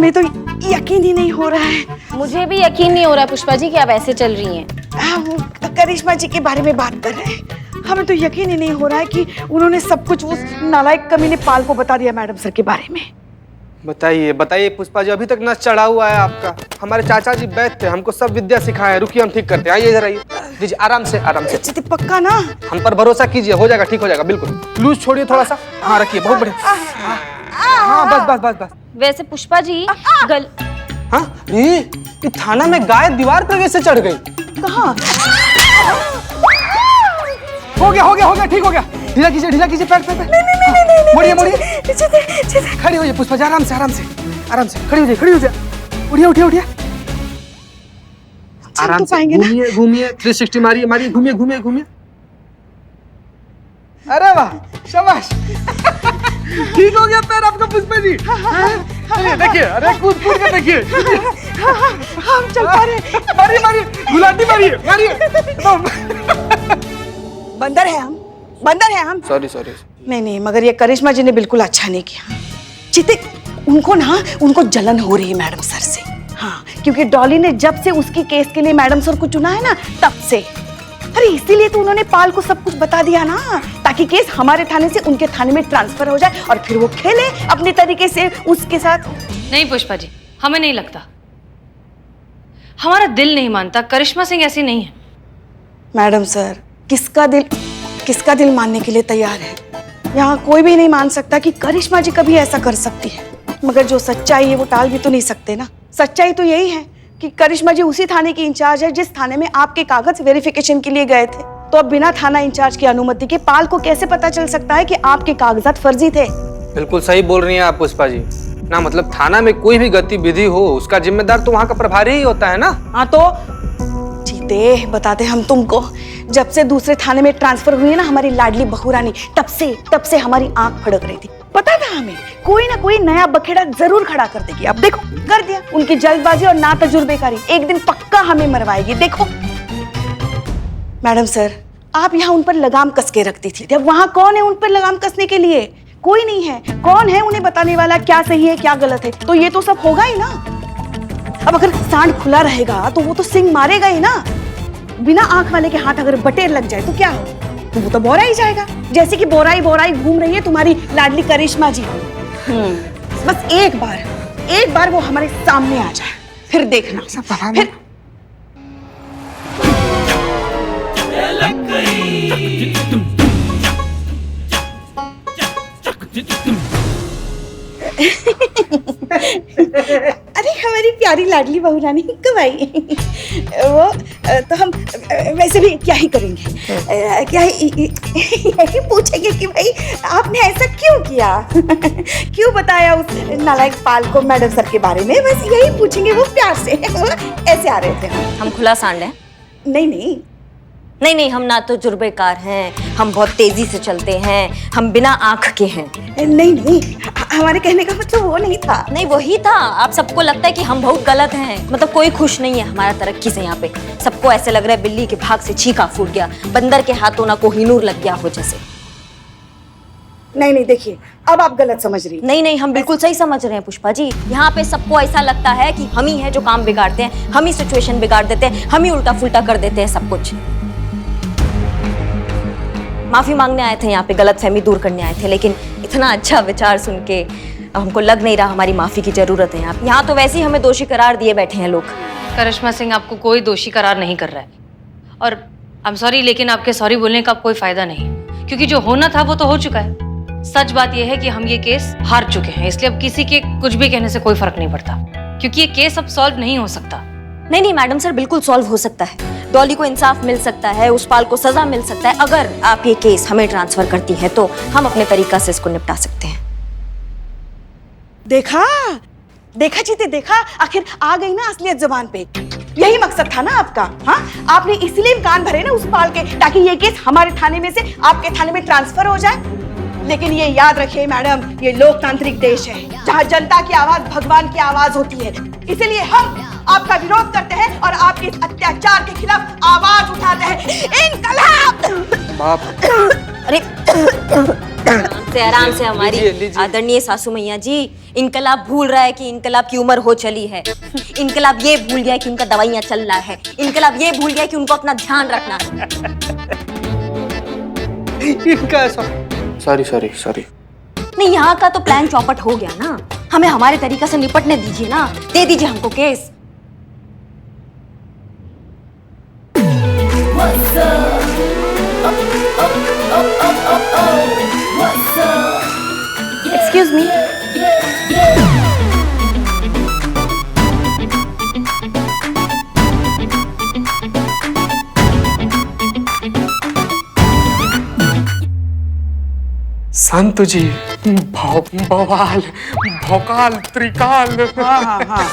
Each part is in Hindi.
हमें तो यकीन ही नहीं हो रहा है। मुझे भी यकीन नहीं हो रहा पुष्पा जी कि आप ऐसे चल रही हैं। वो करिश्मा जी के बारे में बात कर रहे हैं। हमें तो यकीन ही नहीं हो रहा है कि उन्होंने सब कुछ उस नालायक कमीने पाल को बता दिया मैडम सर के बारे में। बताइए बताइए पुष्पा जी, अभी तक नस चढ़ा हुआ है आपका। हमारे चाचा जी वैद्य थे, हमको सब विद्या सिखाए। रुकिए हम ठीक करते हैं, आइए इधर आइए। दीजिए आराम से आराम से। चिति पक्का ना? हम पर भरोसा कीजिए, हो जाएगा, ठीक हो जाएगा बिल्कुल। लूज छोड़िए थोड़ा सा। हाँ रखिए, बहुत बढ़िया। हाँ बस बस बस बस। वैसे पुष्पा जी हाँ ये थाना में गाय दीवार पर कैसे चढ़ गई? कहाँ? हो गया, ठीक हो गया। ढीला कीजिए पैर पे। नहीं मोड़िए। खड़ी होइए पुष्पा जी, आराम से खड़ी हो जाए। उठिए। आराम से घूमिए 360 मारिए, घूमिए। अरे वाह, शाबाश। ठीक हो गया पैर आपका पुष्पा जी। चलिए देखिए, अरे कूद के देखिए। हम चल पा रहे। मारिए, गुलाटी मारिए। बंदर है हम। सॉरी। नहीं, मगर ये करिश्मा जी ने बिल्कुल अच्छा नहीं किया। चिते, उनको जलन हो रही है मैडम सर से। हाँ, क्योंकि डॉली ने जब से उसकी केस के लिए मैडम सर को चुना है ना, तब से। अरे इसीलिए तो उन्होंने पाल को सब कुछ बता दिया ना, ताकि केस हमारे थाने से उनके थाने में ट्रांसफर हो जाए और फिर वो खेले अपने तरीके से उसके साथ। नहीं पुष्पा जी, हमें नहीं लगता। हमारा दिल नहीं मानता, करिश्मा सिंह ऐसी नहीं है। मैडम सर, किसका दिल मानने के लिए तैयार है? यहाँ कोई भी नहीं मान सकता कि करिश्मा जी कभी ऐसा कर सकती है। मगर जो सच्चाई है वो टाल भी तो नहीं सकते ना। सच्चाई तो यही है कि करिश्मा जी उसी थाने की इंचार्ज है जिस थाने में आपके कागज वेरिफिकेशन के लिए गए थे। तो अब बिना थाना इंचार्ज की अनुमति के पाल को कैसे पता चल सकता है कि आपके कागजात फर्जी थे? बिल्कुल सही बोल रही हैं आप पुष्पा जी ना। मतलब थाना में कोई भी गतिविधि हो, उसका जिम्मेदार तो वहाँ का प्रभारी ही होता है ना। हाँ तो जीते बताते हम तुमको। जब से दूसरे थाने में ट्रांसफर हुई है ना हमारी लाडली बहू रानी, तब से हमारी आंख फड़क रही थी। पता था हमें कोई ना कोई नया बखेड़ा जरूर खड़ा कर देगी। अब देखो कर दिया। उनकी जल्दबाजी और ना तजुर्बेकारी एक दिन पक्का हमें मरवाएगी। देखो मैडम सर, आप यहाँ उन पर लगाम कस के रखती थी। अब वहाँ कौन है उन पर लगाम कसने के लिए? कोई नहीं है। कौन है उन्हें बताने वाला क्या सही है क्या गलत है? तो ये तो सब होगा ही ना। अब अगर सांड खुला रहेगा तो वो तो सिंह मारेगा ही ना। बिना आंख वाले के हाथ अगर बटेर लग जाए तो क्या हो? तो वो तो बोरा ही जाएगा, जैसे कि बोराई घूम रही है तुम्हारी लाडली करिश्मा जी। बस एक बार वो हमारे सामने आ जाए, फिर देखना। फिर अरे हमारी प्यारी लाडली बहू रानी कब आई? वो तो हम वैसे भी क्या ही करेंगे, यही पूछेंगे कि भाई आपने ऐसा क्यों किया, क्यों बताया उस नालायक पाल को मैडम सर के बारे में। बस यही पूछेंगे, वो प्यार से। वो ऐसे आ रहे थे। हम खुला सांड हैं? नहीं, हम ना तो जुर्बेकार हैं, हम बहुत तेजी से चलते हैं, हम बिना आंख के हैं। नहीं, हमारे कहने का मतलब वो नहीं था। नहीं वही था। आप सबको लगता है कि हम बहुत गलत हैं, मतलब कोई खुश नहीं है हमारा तरक्की से। यहाँ पे सबको ऐसे लग रहा है बिल्ली के भाग से छींका फूट गया, बंदर के हाथों ना कोहिनूर लग गया हो जैसे। नहीं देखिए, अब आप गलत समझ रही। नहीं, हम बिल्कुल सही समझ रहे हैं पुष्पा जी। यहाँ पे सबको ऐसा लगता है कि हम ही हैं जो काम बिगाड़ते हैं, हम ही सिचुएशन बिगाड़ देते हैं, हम ही उल्टा फुल्टा कर देते हैं सब कुछ। माफी मांगने आए थे यहाँ पे, गलतफहमी दूर करने आए थे, लेकिन इतना अच्छा विचार सुन के हमको लग नहीं रहा हमारी माफी की जरूरत है। आप यहाँ तो वैसे ही हमें दोषी करार दिए बैठे हैं लोग। करिश्मा सिंह आपको कोई दोषी करार नहीं कर रहा है, और आई एम सॉरी, लेकिन आपके सॉरी बोलने का कोई फायदा नहीं, क्योंकि जो होना था वो तो हो चुका है। सच बात यह है कि हम ये केस हार चुके हैं, इसलिए अब किसी के कुछ भी कहने से कोई फर्क नहीं पड़ता, क्योंकि ये केस अब सॉल्व नहीं हो सकता। नहीं मैडम सर, बिल्कुल सॉल्व हो सकता है। डॉली को इंसाफ मिल सकता है, उस पाल को सजा मिल सकता है। अगर आप ये केस हमें ट्रांसफर करती है तो हम अपने तरीका से इसको निपटा सकते हैं। देखा जीते, देखा, आखिर आ गई ना असलियत जुबान पे। यही मकसद था ना आपका। हाँ, आपने इसलिए कान भरे ना उस पाल के, ताकि ये केस हमारे थाने में से आपके थाने में ट्रांसफर हो जाए। लेकिन ये याद रखिए मैडम, ये लोकतांत्रिक देश है जहाँ जनता की आवाज भगवान की आवाज होती है। इसलिए हम आपका विरोध करते हैं और आपके अत्याचार के खिलाफ आवाज उठाते हैं। इनकलाब! अरे आराम से हमारी लीजिए, लीजिए। आदरणीय सासू मैया जी, इनकलाब भूल रहा है कि इनकलाब की उम्र हो चली है। इनकलाब ये भूल गया कि उनका दवाइयाँ चल रहा है। इनकलाब ये भूल गया कि उनको अपना ध्यान रखना है। इनका सॉरी सॉरी सॉरी। नहीं, यहाँ का तो प्लान चौपट हो गया ना। हमें हमारे तरीका से निपटने दीजिए ना, दे दीजिए हमको केस। Excuse me. संत जी, बवाल, भौकाल, त्रिकाल। हाँ हाँ हाँ।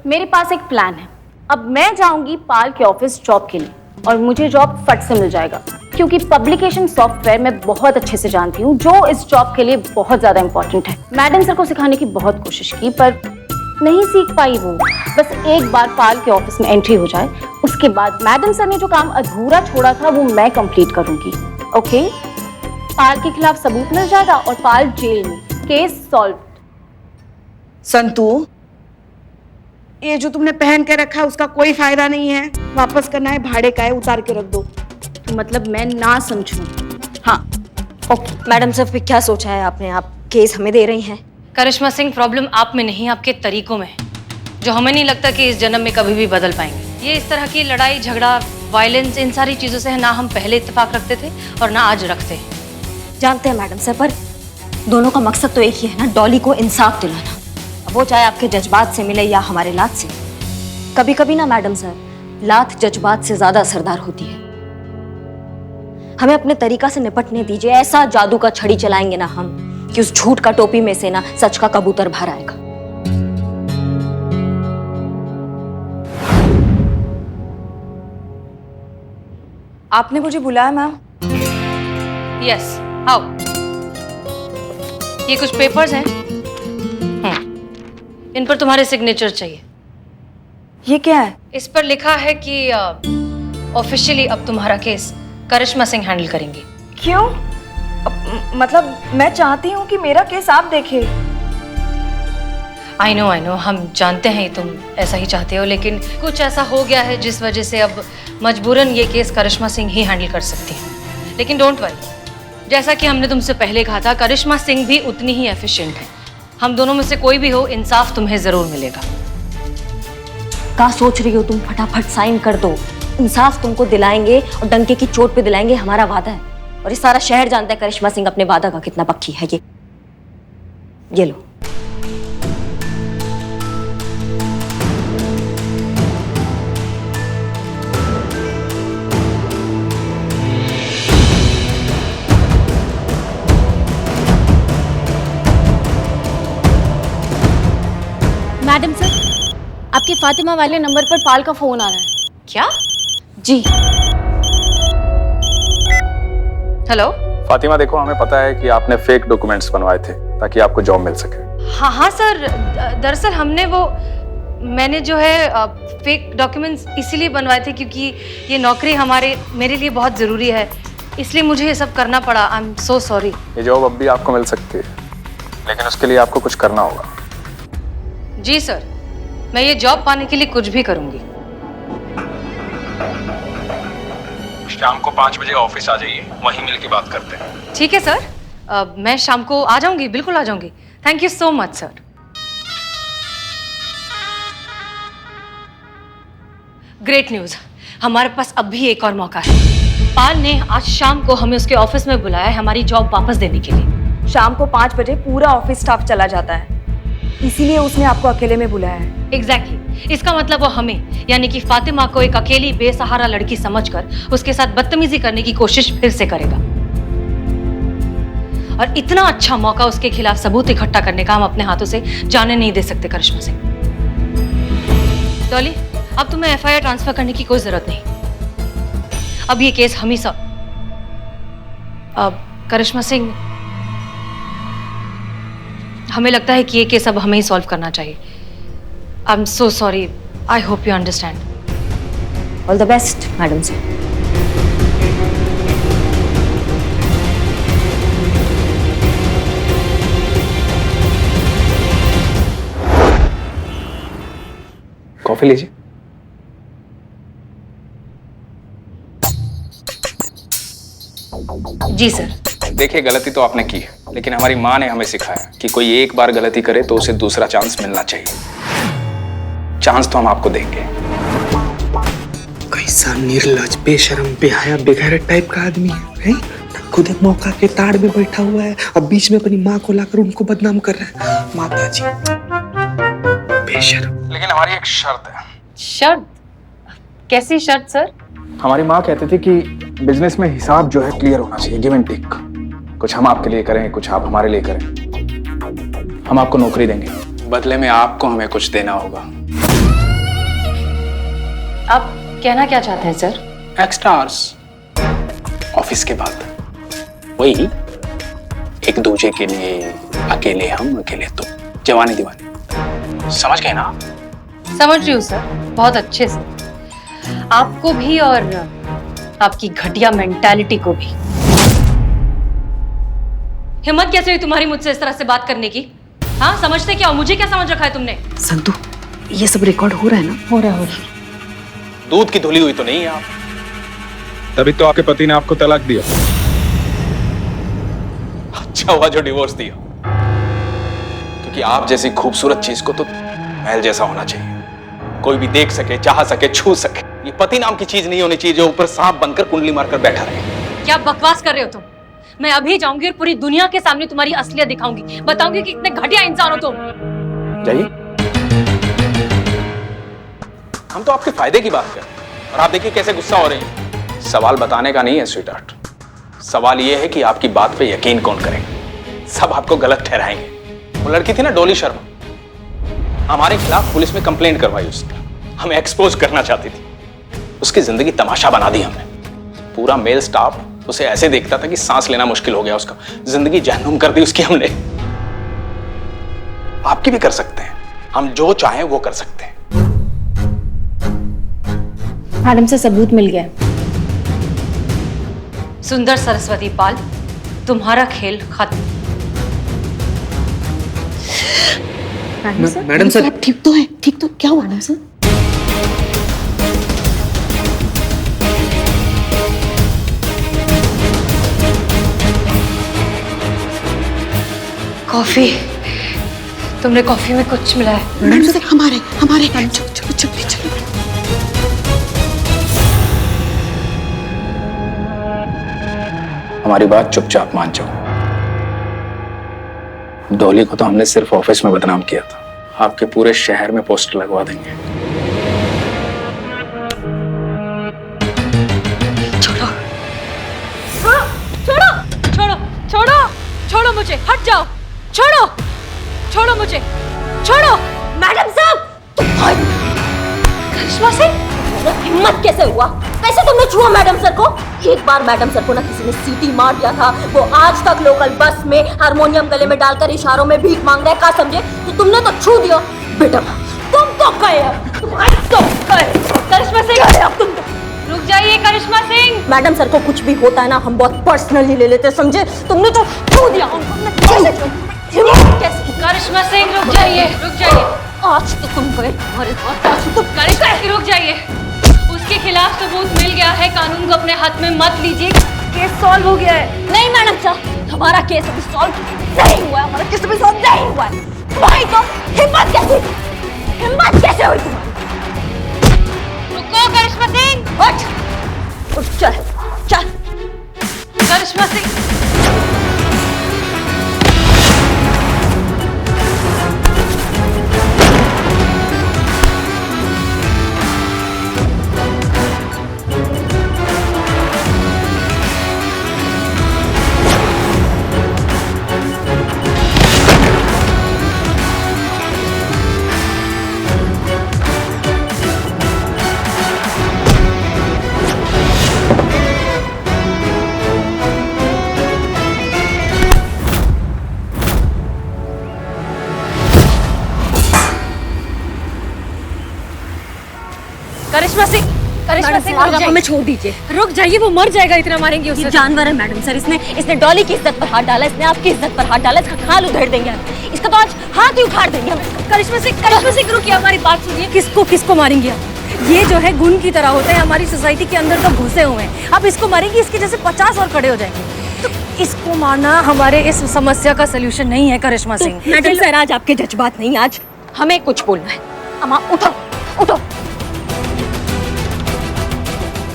मेरे पास एक प्लान है। अब मैं जाऊंगी पाल के ऑफिस जॉब के लिए और मुझे जॉब फट से मिल जाएगा, क्योंकि पब्लिकेशन सॉफ्टवेयर मैं बहुत अच्छे से जानती हूँ, जो इस जॉब के लिए बहुत ज्यादा इंपॉर्टेंट है। मैडम सर को सिखाने की बहुत कोशिश की पर नहीं सीख पाई वो। बस एक बार पाल के ऑफिस में एंट्री हो जाए, उसके बाद मैडम सर ने जो काम अधूरा छोड़ा था वो मैं कंप्लीट करूंगी। ओके? पाल के खिलाफ सबूत मिल जाएगा और पाल जेल में। Case solve. संतू, ये जो तुमने पहन के रखा है उसका कोई फायदा नहीं है। वापस करना है, भाड़े का है, उतार के रख दो। मतलब मैं ना समझूं? हाँ। ओके मैडम सर, फिर क्या सोचा है आपने? आप केस हमें दे रही हैं? करिश्मा सिंह, प्रॉब्लम आप में नहीं, आपके तरीकों में है, जो हमें नहीं लगता कि इस जन्म में कभी भी बदल पाएंगे। ये इस तरह की लड़ाई झगड़ा, वायलेंस, इन सारी चीजों से ना हम पहले इत्तेफाक रखते थे और ना आज रखते हैं। जानते हैं मैडम सर, पर दोनों का मकसद तो एक ही है ना, डॉली को इंसाफ दिलाना। अब वो चाहे आपके जज्बात से मिले या हमारे लात से। कभी कभी ना मैडम सर, लात जज्बात से ज्यादा असरदार होती है। हमें अपने तरीका से निपटने दीजिए। ऐसा जादू का छड़ी चलाएंगे ना हम कि उस झूठ का टोपी में से ना सच का कबूतर बाहर आएगा। आपने मुझे बुलाया मैम? यस, आओ। ये कुछ पेपर्स हैं, इन पर तुम्हारे सिग्नेचर चाहिए। ये क्या है? इस पर लिखा है कि ऑफिशियली अब तुम्हारा केस करिश्मा सिंह हैंडल करेंगी। क्यों? मतलब मैं चाहती हूँ कि मेरा केस आप देखे। आई नो, हम जानते हैं तुम ऐसा ही चाहते हो, लेकिन कुछ ऐसा हो गया है जिस वजह से अब मजबूरन ये केस करिश्मा सिंह ही हैंडल कर सकती हैं। लेकिन डोंट वरी, जैसा कि हमने तुमसे पहले कहा था, करिश्मा सिंह भी उतनी ही एफिशिएंट है। हम दोनों में से कोई भी हो, इंसाफ तुम्हें जरूर मिलेगा। क्या सोच रही हो तुम? फटाफट साइन कर दो। इंसाफ तुमको दिलाएंगे और डंके की चोट पे दिलाएंगे, हमारा वादा है। और ये सारा शहर जानता है करिश्मा सिंह अपने वादा का कितना पक्की है। ये लो। मैडम सर, आपके फातिमा वाले नंबर पर पाल का फोन आ रहा है। क्या? जी। हेलो। फातिमा, देखो, हमें पता है कि आपने फेक डॉक्यूमेंट्स बनवाए थे ताकि आपको जॉब मिल सके। हाँ सर, दरअसल मैंने जो है फेक डॉक्यूमेंट्स इसीलिए बनवाए थे क्योंकि ये नौकरी मेरे लिए बहुत ज़रूरी है, इसलिए मुझे ये सब करना पड़ा। I am so sorry. ये जॉब अब भी आपको मिल सकती है, लेकिन उसके लिए आपको कुछ करना होगा। जी सर, मैं ये जॉब पाने के लिए कुछ भी करूँगी। शाम को 5 बजे ऑफिस आ जाइए, वहीं मिल के बात करते हैं। ठीक है सर, मैं शाम को आ जाऊँगी, बिल्कुल आ जाऊँगी। Thank you so much sir. Great news, हमारे पास अब भी एक और मौका है। पाल ने आज शाम को हमें उसके ऑफिस में बुलाया है हमारी जॉब वापस देने के लिए। शाम को 5 बजे पूरा ऑफिस स्टाफ चला जाता है, इसीलिए उसने आपको अकेले में बुलाया है। एग्जैक्टली। इसका मतलब वो हमें, यानी कि फातिमा को एक अकेली बेसहारा लड़की समझकर उसके साथ बदतमीजी करने की कोशिश फिर से करेगा। और इतना अच्छा मौका उसके खिलाफ सबूत इकट्ठा करने का हम अपने हाथों से जाने नहीं दे सकते करिश्मा सिंह। डॉली, अब तुम्हें एफआईआर ट्रांसफर करने की कोई जरूरत नहीं। अब ये केस हम ही अब करिश्मा सिंह, हमें लगता है कि ये केस अब हमें ही सॉल्व करना चाहिए। I am so sorry, I hope you understand. All the best madam sir. Coffee लीजिए। जी सर। देखिए, गलती तो आपने की है, लेकिन हमारी माँ ने हमें सिखाया कि कोई एक बार गलती करे तो उसे दूसरा चांस मिलना चाहिए। चांस तो हम आपको देंगे। कैसा निर्लज, बेशरम, बेहया, बेगैरत टाइप का आदमी है? खुद एक मौका के ताड़ में बैठा हुआ है, अब बीच में अपनी माँ को लाकर उनको बदनाम कर रहा है। माता जी, बेशरम। लेकिन हमारी एक शर्त है। शर्त? कैसी शर्त सर? हमारी माँ कहती थी कि बिजनेस में हिसाब जो है क्लियर होना चाहिए, गिव एंड टेक। कुछ हम आपके लिए करें, कुछ आप हमारे लिए करें। हम आपको नौकरी देंगे, बदले में आपको हमें कुछ देना होगा। आप कहना क्या चाहते हैं सर? एक्स्ट्रा आवर्स ऑफिस के बाद, वही एक दूसरे के लिए, अकेले हम अकेले तुम, जवानी दीवानी। समझ गए ना? समझ रही हूँ सर, बहुत अच्छे से। आपको भी और आपकी घटिया मेंटालिटी को भी। हिम्मत कैसे हुई तुम्हारी मुझसे इस तरह से बात करने की? हाँ, समझते क्या हो? मुझे क्या समझ रखा है तुमने? संतु, ये सब रिकॉर्ड हो रहा है ना? हो रहा है। दूध की धुली हुई तो नहीं है आप? तभी तो आपके पति ने आपको तलाक दिया। अच्छा हुआ जो डिवोर्स दिया, क्योंकि आप जैसी खूबसूरत चीज को तो महल जैसा होना चाहिए, कोई भी देख सके, चाह सके, छू सके। ये पति नाम की चीज नहीं होनी चाहिए जो ऊपर सांप बनकर कुंडली मारकर बैठा रहे। क्या बकवास कर रहे हो तुम? मैं अभी जाऊंगी और पूरी दुनिया के सामने तुम्हारी असलियत दिखाऊंगी, बताऊंगी कि कितने घटिया इंसान हो तुम। जाइए, हम तो आपके फायदे की बात कर रहे हैं और आप देखिए कैसे गुस्सा हो रही हैं। सवाल बताने का नहीं है स्वीटहार्ट, सवाल यह है कि आपकी बात पे यकीन कौन करेगा। सब आपको गलत ठहराएंगे। वो लड़की थी ना डोली शर्मा, हमारे खिलाफ पुलिस में कंप्लेंट करवाई उसने, हमें एक्सपोज करना चाहती थी। उसकी जिंदगी तमाशा बना दी हमने। पूरा मेल स्टाफ उसे ऐसे देखता था कि सांस लेना मुश्किल हो गया उसका। जिंदगी जहन्नुम कर दी उसकी हमने। आपकी भी कर सकते हैं, हम जो चाहें वो कर सकते हैं। मैडम से सबूत मिल गया। सुंदर सरस्वती पाल, तुम्हारा खेल खत्म। मैडम सर, आप ठीक तो है? ठीक तो क्या हुआ मैडम सर? कॉफी, तुमने कॉफी में कुछ मिलाया? मैडम सर, हमारे चलो चलो चलो चलो। हमारी बात चुपचाप मान जाओ। डॉली को तो हमने सिर्फ ऑफिस में बदनाम किया था, आपके पूरे शहर में पोस्टर लगवा देंगे। छोड़ो छोड़ो छोड़ो छोड़ो छोड़ो मुझे, हट जाओ। छोड़ो छोड़ो मुझे, छोड़ो। मैडम साहब, करिश्मा सिंह, हिम्मत कैसे हुआ? कैसे तुमने छुआ मैडम सर को? एक बार मैडम सर को ना किसी ने सीटी मार दिया था, वो आज तक लोकल बस में हारमोनियम गले में डालकर इशारों में भीख मांग रहे, क्या समझे? तो तुमने तो छू दिया। बेटा तुम तो गए, तुम्हारी तो गए। करिश्मा सिंह, अब तुम रुक जाइए। करिश्मा सिंह, मैडम सर को कुछ भी होता है ना, हम बहुत पर्सनली ले लेते, समझे? तुमने तो छू दिया उनको। कैसे? करिश्मा सिंह रुक जाइए, रुक जाइए। आज तो तुम गए, तुम्हारे हाथ आज तो करिश्मा सिंह रुक जाइए। उसके खिलाफ सबूत मिल गया है, कानून को अपने हाथ में मत लीजिए। केस सॉल्व हो गया है। नहीं मैडम साहब, हमारा केस अभी सॉल्व नहीं हुआ है, हमारा केस अभी सॉल्व नहीं हुआ है। भाई तो हिम्मत कैसे हुई तुम्हारी? रुको करिश्मा सिंह, उठ चल चल। करिश्मा सिंह, करिश्मा सिंह, आप हमें छोड़ दीजिए। रुक जाइए, वो मर जाएगा, इतना मारेंगे ये उसे। जानवर है मैडम सर, इसने डॉली की इज्जत पर हाथ डाला, इसने आपकी इज्जत पर हाथ डाला, इसका खाल उधेड़ देंगे हम, इसका तो आज हाथ ही उखाड़ देंगे हम। करिश्मा सिंह रुकिए, हमारी बात सुनिए। किसको मारेंगे आप? ये जो है गुण की तरह होते हैं, हमारी सोसाइटी के अंदर तो घुसे हुए हैं। आप इसको मारेंगे, इसके जैसे 50 और खड़े हो जाएंगे। तो इसको मारना हमारे इस समस्या का सलूशन नहीं है करिश्मा सिंह। मैडम सर, आज आपके जज्बात नहीं, आज हमें कुछ बोलना है। अम्मा उठो उठो,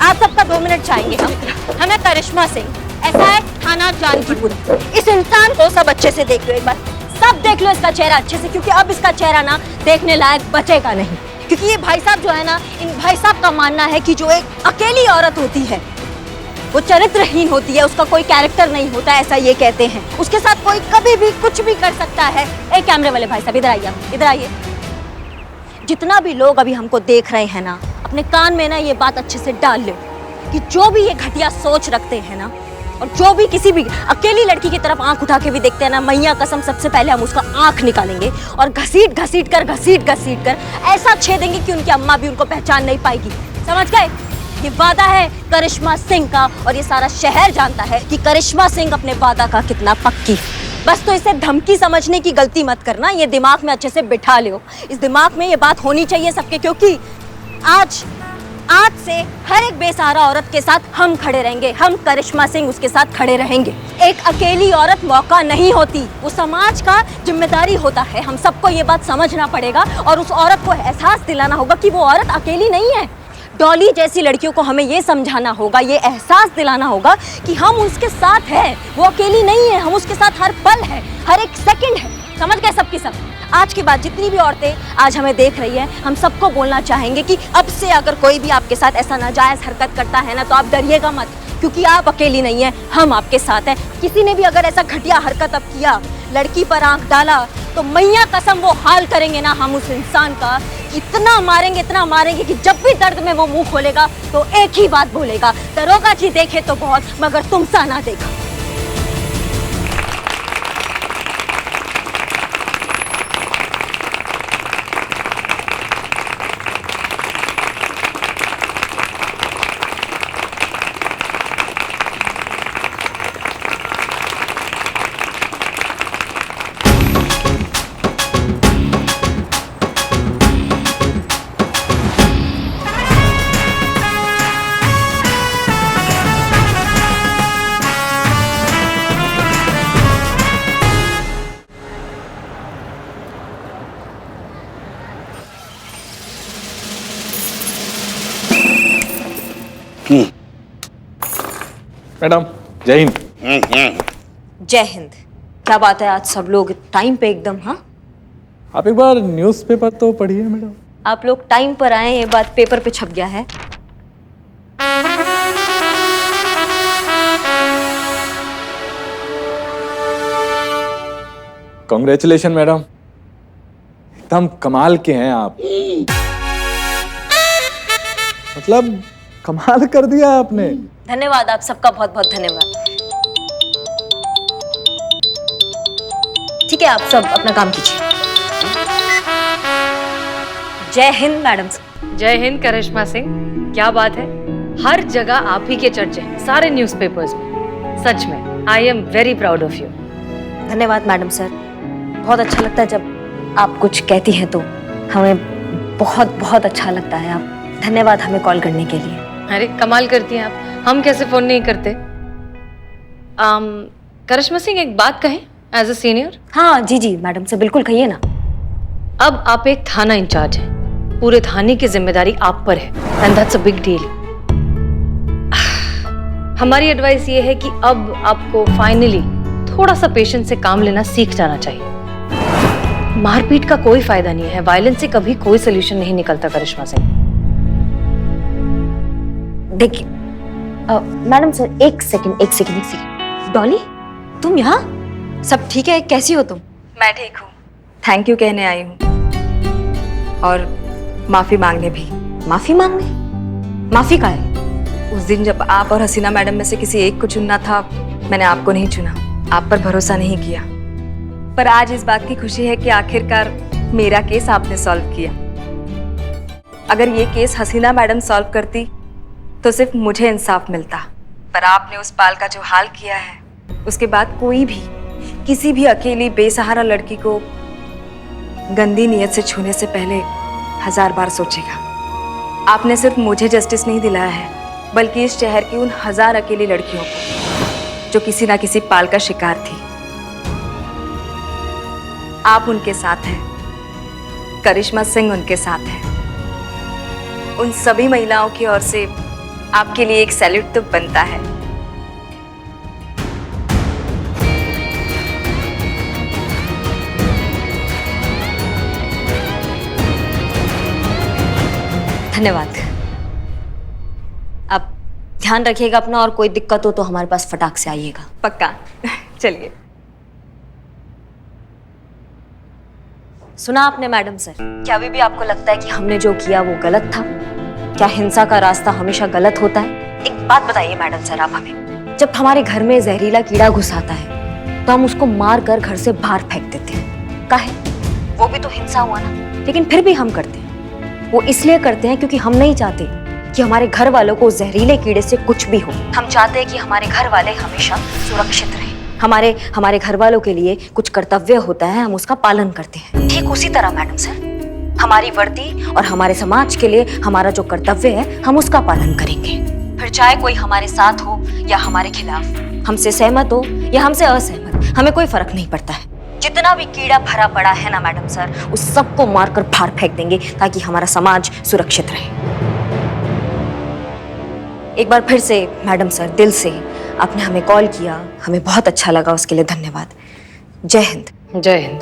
आप सबका 2 मिनट चाहेंगे हम। हमें करिश्मा सिंह, ऐसा है थाना जानकीपुर, इस इंसान को सब अच्छे से देख लो एक बार, सब देख लो इसका चेहरा अच्छे से, क्योंकि अब इसका चेहरा ना देखने लायक बचेगा नहीं। क्योंकि ये भाई साहब जो है ना, इन भाई साहब का मानना है कि जो एक अकेली औरत होती है वो चरित्रहीन होती है, उसका कोई कैरेक्टर नहीं होता, ऐसा ये कहते हैं। उसके साथ कोई कभी भी कुछ भी कर सकता है। एक कैमरे वाले भाई साहब इधर आइए, इधर आइए। जितना भी लोग अभी हमको देख रहे हैं ना, अपने कान में ना ये बात अच्छे से डाल लो कि जो भी ये घटिया सोच रखते हैं ना, और जो भी किसी भी अकेली लड़की की तरफ आंख उठा के भी देखते हैं ना, मैया कसम सबसे पहले हम उसका आंख निकालेंगे और घसीट घसीट कर ऐसा छेदेंगे कि उनकी अम्मा भी उनको पहचान नहीं पाएगी। समझ गए? ये वादा है करिश्मा सिंह का, और ये सारा शहर जानता है कि करिश्मा सिंह अपने वादा का कितना पक्की। बस तो इसे धमकी समझने की गलती मत करना, ये दिमाग में अच्छे से बिठा लो। इस दिमाग में ये बात होनी चाहिए सबके, क्योंकि आज से हर एक बेसहारा औरत के साथ हम खड़े रहेंगे। हम करिश्मा सिंह उसके साथ खड़े रहेंगे। एक अकेली औरत मौका नहीं होती, वो समाज का जिम्मेदारी होता है। हम सबको ये बात समझना पड़ेगा और उस औरत को एहसास दिलाना होगा कि वो औरत अकेली नहीं है। डॉली जैसी लड़कियों को हमें ये समझाना होगा, ये एहसास दिलाना होगा कि हम उसके साथ हैं, वो अकेली नहीं है, हम उसके साथ हर पल है, हर एक सेकंड है। समझ गए सबकी सब? आज के बाद जितनी भी औरतें आज हमें देख रही हैं, हम सबको बोलना चाहेंगे कि अब से अगर कोई भी आपके साथ ऐसा नाजायज हरकत करता है ना, तो आप डरिएगा मत, क्योंकि आप अकेली नहीं हैं, हम आपके साथ हैं। किसी ने भी अगर ऐसा घटिया हरकत अब किया, लड़की पर आंख डाला, तो मैया कसम वो हाल करेंगे ना हम उस इंसान का, इतना मारेंगे कि जब भी दर्द में वो मुंह खोलेगा तो एक ही बात बोलेगा, दरोगा जी देखे तो बहुत, मगर तुम सा ना देखा। मैडम जय हिंद। जय हिंद। क्या बात है, आज सब लोग टाइम पे एकदम। हाँ, आप एक बार न्यूज़पेपर तो पढ़िए मैडम। आप लोग टाइम पर आए, ये बात पेपर पे छप गया है। कॉन्ग्रेचुलेशन मैडम, एकदम कमाल के हैं आप। मतलब कमाल कर दिया आपने। धन्यवाद, आप सबका बहुत बहुत धन्यवाद। ठीक है, आप सब अपना काम कीजिए। जय हिंद मैडम। जय हिंद करिश्मा सिंह, क्या बात है, हर जगह आप ही के चर्चे हैं, सारे न्यूज़पेपर्स में। सच में I am very proud of you. धन्यवाद मैडम सर, बहुत अच्छा लगता है जब आप कुछ कहती हैं तो हमें बहुत बहुत अच्छा लगता है। आप धन्यवाद हमें कॉल करने के लिए। अरे कमाल करती हैं आप, हम कैसे फोन नहीं करते। करिश्मा सिंह एक बात कहें एज अ सीनियर। हाँ जी जी मैडम से बिल्कुल कहिए ना। अब आप एक थाना इंचार्ज हैं, पूरे थाने की जिम्मेदारी आप पर है, and that's a big deal. हमारी एडवाइस ये है कि अब आपको फाइनली थोड़ा सा पेशेंस से काम लेना सीख जाना चाहिए। मारपीट का कोई फायदा नहीं है, वायलेंस से कभी कोई सोल्यूशन नहीं निकलता करिश्मा सिंह। देखिए मैडम सर, एक सेकंड। डॉली तुम यहाँ? सब ठीक है? कैसी हो तुम? मैं ठीक हूँ, थैंक यू कहने आई हूँ, और माफी मांगने भी। माफी मांगने? माफी का है? उस दिन जब आप और हसीना मैडम में से किसी एक को चुनना था, मैंने आपको नहीं चुना, आप पर भरोसा नहीं किया। पर आज इस बात की खुशी है कि आखिरकार मेरा केस आपने सॉल्व किया। अगर ये केस हसीना मैडम सॉल्व करती तो सिर्फ मुझे इंसाफ मिलता, पर आपने उस पाल का जो हाल किया है, उसके बाद कोई भी किसी भी अकेली बेसहारा लड़की को गंदी नीयत से छूने से पहले 1000 बार सोचेगा। आपने सिर्फ मुझे जस्टिस नहीं दिलाया है, बल्कि इस शहर की उन 1000 अकेली लड़कियों को जो किसी ना किसी पाल का शिकार थी। आप उनके साथ हैं, करिश्मा सिंह उनके साथ है। उन सभी महिलाओं की ओर से आपके लिए एक सैल्यूट तो बनता है। धन्यवाद। अब ध्यान रखिएगा अपना, और कोई दिक्कत हो तो हमारे पास फटाक से आइएगा। पक्का। चलिए। सुना आपने मैडम सर? क्या अभी भी आपको लगता है कि हमने जो किया वो गलत था? क्या हिंसा का रास्ता हमेशा गलत होता है? एक बात बताइए मैडम सर आप हमें, जब हमारे घर में जहरीला कीड़ा घुस आता है तो हम उसको मार कर घर से बाहर फेंक देते हैं, काहे? वो भी तो हिंसा हुआ ना। लेकिन फिर भी हम करते हैं, वो इसलिए करते हैं क्योंकि हम नहीं चाहते कि हमारे घर वालों को जहरीले कीड़े से कुछ भी हो। हम चाहते हैं कि हमारे घर वाले हमेशा सुरक्षित रहें। हमारे घर वालों के लिए कुछ कर्तव्य होता है, हम उसका पालन करते हैं। ठीक उसी तरह मैडम सर, हमारी वर्दी और हमारे समाज के लिए हमारा जो कर्तव्य है हम उसका पालन करेंगे। फिर चाहे कोई हमारे साथ हो या हमारे खिलाफ, हमसे सहमत हो या हमसे असहमत, हमें कोई फर्क नहीं पड़ता है। जितना भी कीड़ा भरा पड़ा है ना मैडम सर, उस सबको मारकर बाहर फेंक देंगे ताकि हमारा समाज सुरक्षित रहे। एक बार फिर से मैडम सर, दिल से आपने हमें कॉल किया, हमें बहुत अच्छा लगा, उसके लिए धन्यवाद। जय हिंद। जय हिंद।